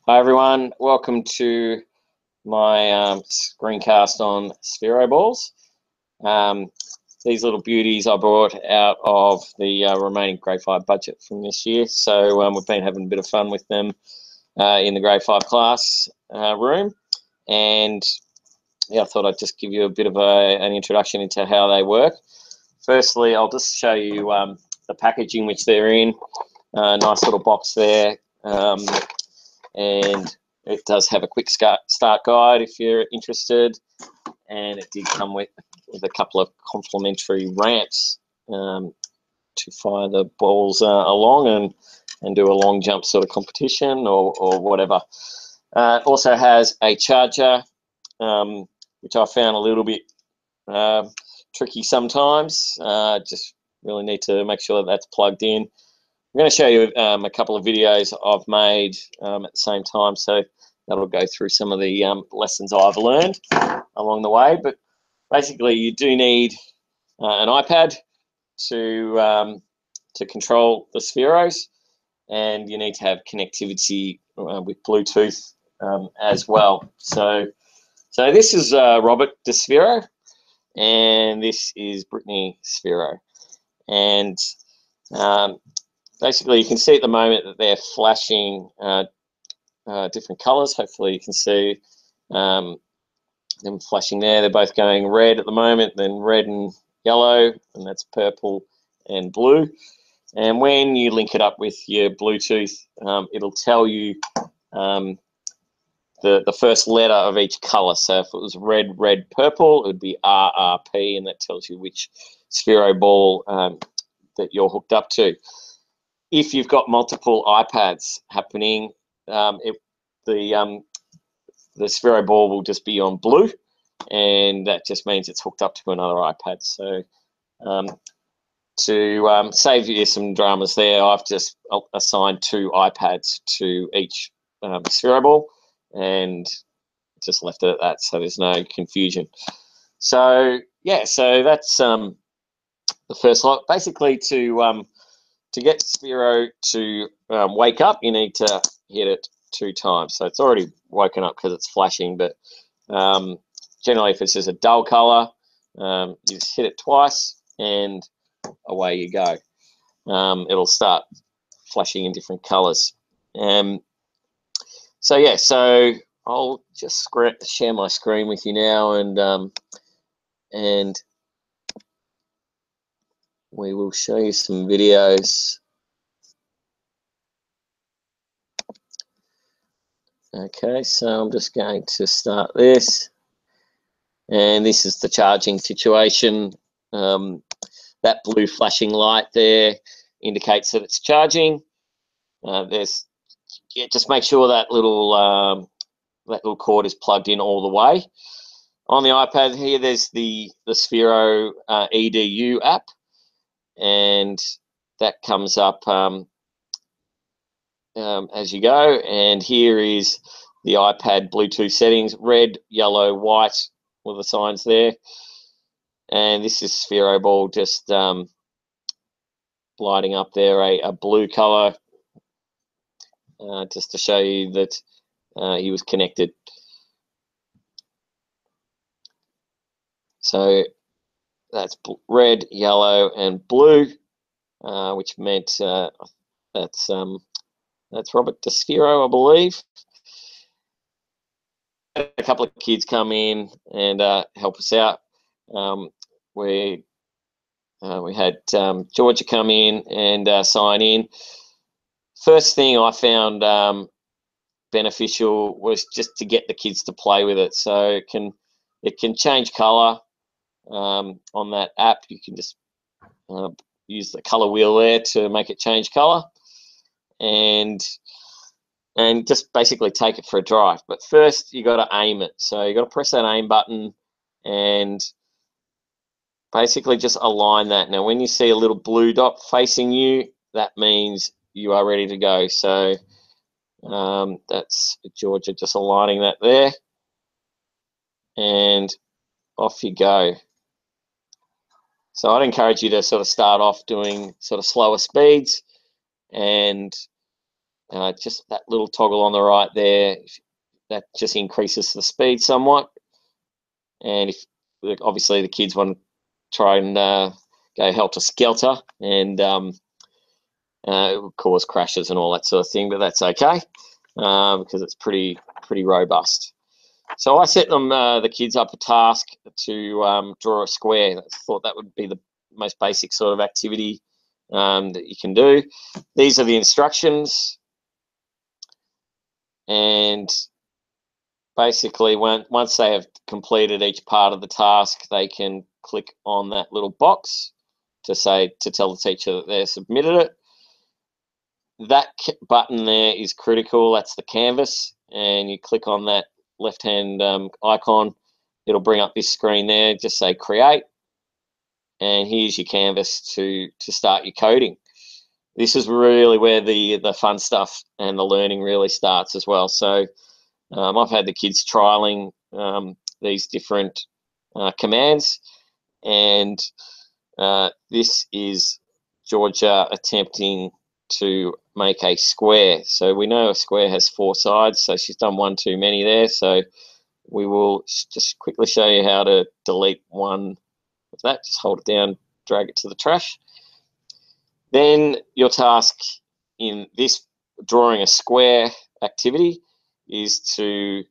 Hi everyone, welcome to my screencast on Sphero balls. These little beauties I brought out of the remaining grade 5 budget from this year, so we've been having a bit of fun with them in the grade 5 class room, and yeah, I thought I'd just give you a bit of an introduction into how they work. Firstly, I'll just show you the packaging which they're in. Nice little box there. And it does have a quick start guide if you're interested, and it did come with a couple of complimentary ramps to fire the balls along and do a long jump sort of competition or whatever. It also has a charger, which I found a little bit tricky sometimes. Just really need to make sure that that's plugged in. I'm going to show you a couple of videos I've made at the same time, so that'll go through some of the lessons I've learned along the way. But basically, you do need an iPad to control the Spheros, and you need to have connectivity with Bluetooth as well. So this is Robert the Sphero, and this is Brittany Sphero, and basically, you can see at the moment that they're flashing different colours. Hopefully you can see them flashing there. They're both going red at the moment, then red and yellow, and that's purple and blue. And when you link it up with your Bluetooth, it'll tell you the first letter of each colour. So if it was red, red, purple, it would be RRP, and that tells you which Sphero ball that you're hooked up to. If you've got multiple iPads happening, the Sphero ball will just be on blue, and that just means it's hooked up to another iPad. So to save you some dramas there, I've just assigned 2 iPads to each Sphero ball and just left it at that, so there's no confusion. So yeah, so that's the first lot. Basically, to get Sphero to wake up, you need to hit it 2 times. So it's already woken up because it's flashing, but generally if it's just a dull colour, you just hit it twice and away you go. It'll start flashing in different colours. So yeah, so I'll just share my screen with you now, and we will show you some videos. Okay, so I'm just going to start this, and this is the charging situation. That blue flashing light there indicates that it's charging. Just make sure that little cord is plugged in all the way. On the iPad here, there's the Sphero EDU app, and that comes up as you go. And here is the iPad Bluetooth settings: red, yellow, white, all the signs there. And this is Sphero ball just lighting up there a blue color, just to show you that he was connected. So that's red, yellow, and blue, which meant that's Robert the Sphero, I believe. A couple of kids come in and help us out. We had Georgia come in and sign in. First thing I found beneficial was just to get the kids to play with it. So it can change color on that app. You can just use the color wheel there to make it change color, and just basically take it for a drive. But first you got to aim it. So you got to press that aim button and basically just align that. Now when you see a little blue dot facing you, that means you are ready to go. So that's Georgia just aligning that there, and off you go. So I'd encourage you to sort of start off doing sort of slower speeds, and just that little toggle on the right there, that just increases the speed somewhat. And if obviously the kids want to try and go helter-skelter, and it would cause crashes and all that sort of thing, but that's okay because it's pretty robust. So I set them the kids up a task to draw a square. I thought that would be the most basic sort of activity that you can do. These are the instructions, and basically once they have completed each part of the task, they can click on that little box to tell the teacher that they've submitted it. That button there is critical. That's the canvas, and you click on that left-hand icon. It'll bring up this screen there. Just say create, and here's your canvas to start your coding. This is really where the fun stuff and the learning really starts as well. So I've had the kids trialing these different commands, and this is Georgia attempting to make a square. So we know a square has 4 sides, so she's done one too many there. So we will just quickly show you how to delete one of that. Just hold it down, drag it to the trash. Then your task in this drawing a square activity is to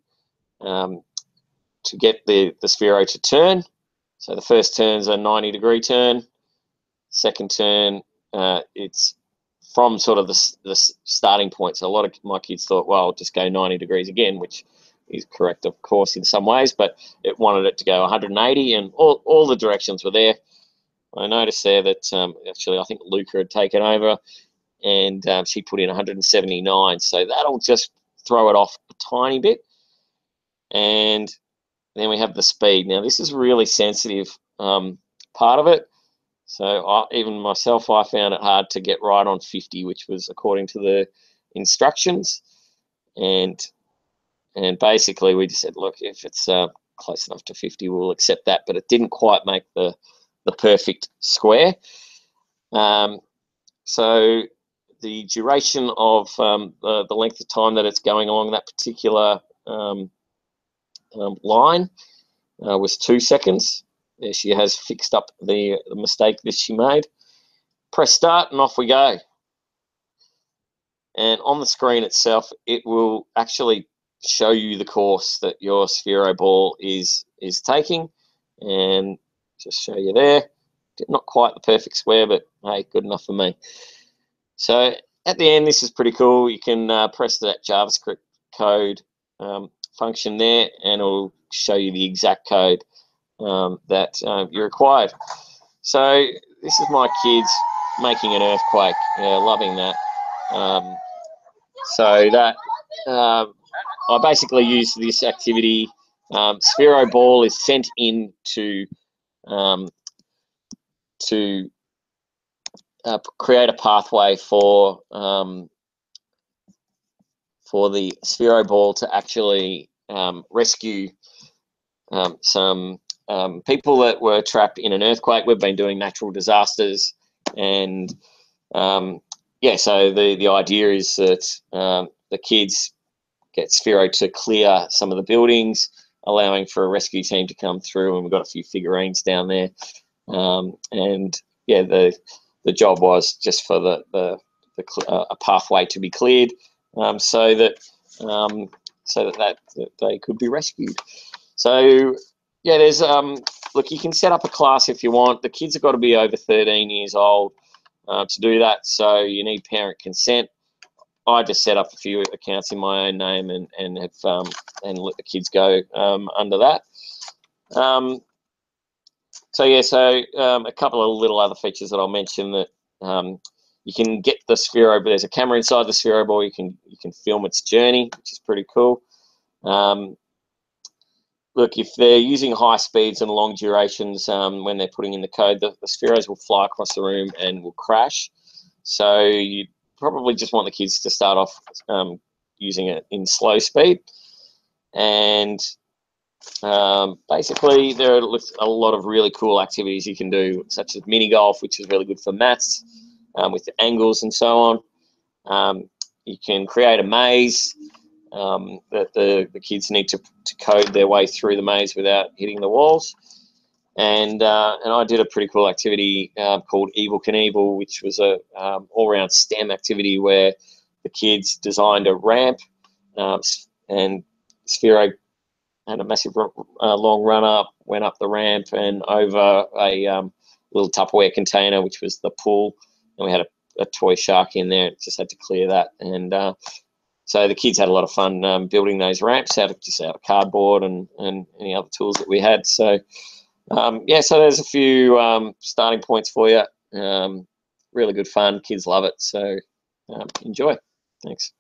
get the Sphero to turn. So the first turn's a 90-degree turn. Second turn, it's from sort of the starting point. So a lot of my kids thought, well, I'll just go 90 degrees again, which is correct, of course, in some ways, but it wanted it to go 180, and all the directions were there. I noticed there that actually I think Luca had taken over, and she put in 179. So that'll just throw it off a tiny bit. And then we have the speed. Now this is really sensitive part of it. So even myself, I found it hard to get right on 50, which was according to the instructions. And basically we just said, look, if it's close enough to 50, we'll accept that. But it didn't quite make the perfect square. So the duration of the length of time that it's going along that particular line was 2 seconds. There she has fixed up the mistake that she made. Press start and off we go. And on the screen itself, it will actually show you the course that your Sphero ball is taking, and just show you there. Not quite the perfect square, but hey, good enough for me. So at the end, this is pretty cool. You can press that JavaScript code function there, and it'll show you the exact code that you required. So this is my kids making an earthquake. Yeah, loving that. So that I basically use this activity. Sphero ball is sent in to create a pathway for the Sphero ball to actually rescue some people that were trapped in an earthquake. We've been doing natural disasters, and yeah, so the idea is that the kids get Sphero to clear some of the buildings, allowing for a rescue team to come through, and we've got a few figurines down there. And yeah, the job was just for a pathway to be cleared, so that they could be rescued. So yeah, there's look, you can set up a class if you want. The kids have got to be over 13 years old to do that, so you need parent consent. I just set up a few accounts in my own name and have and let the kids go under that. So yeah, so a couple of little other features that I'll mention that you can get the Sphero, but there's a camera inside the Sphero ball. You can film its journey, which is pretty cool. Look, if they're using high speeds and long durations when they're putting in the code, the Spheros will fly across the room and will crash. So you probably just want the kids to start off using it in slow speed. And basically there are a lot of really cool activities you can do, such as mini golf, which is really good for maths, with the angles and so on. you can create a maze that the kids need to code their way through the maze without hitting the walls. And I did a pretty cool activity called Evil Knievel, which was a all-round STEM activity where the kids designed a ramp, and Sphero had a massive long run up, went up the ramp and over a little Tupperware container, which was the pool, and we had a toy shark in there. Just had to clear that, and so the kids had a lot of fun building those ramps out of cardboard and any other tools that we had. So yeah, so there's a few starting points for you. Really good fun. Kids love it. So enjoy. Thanks.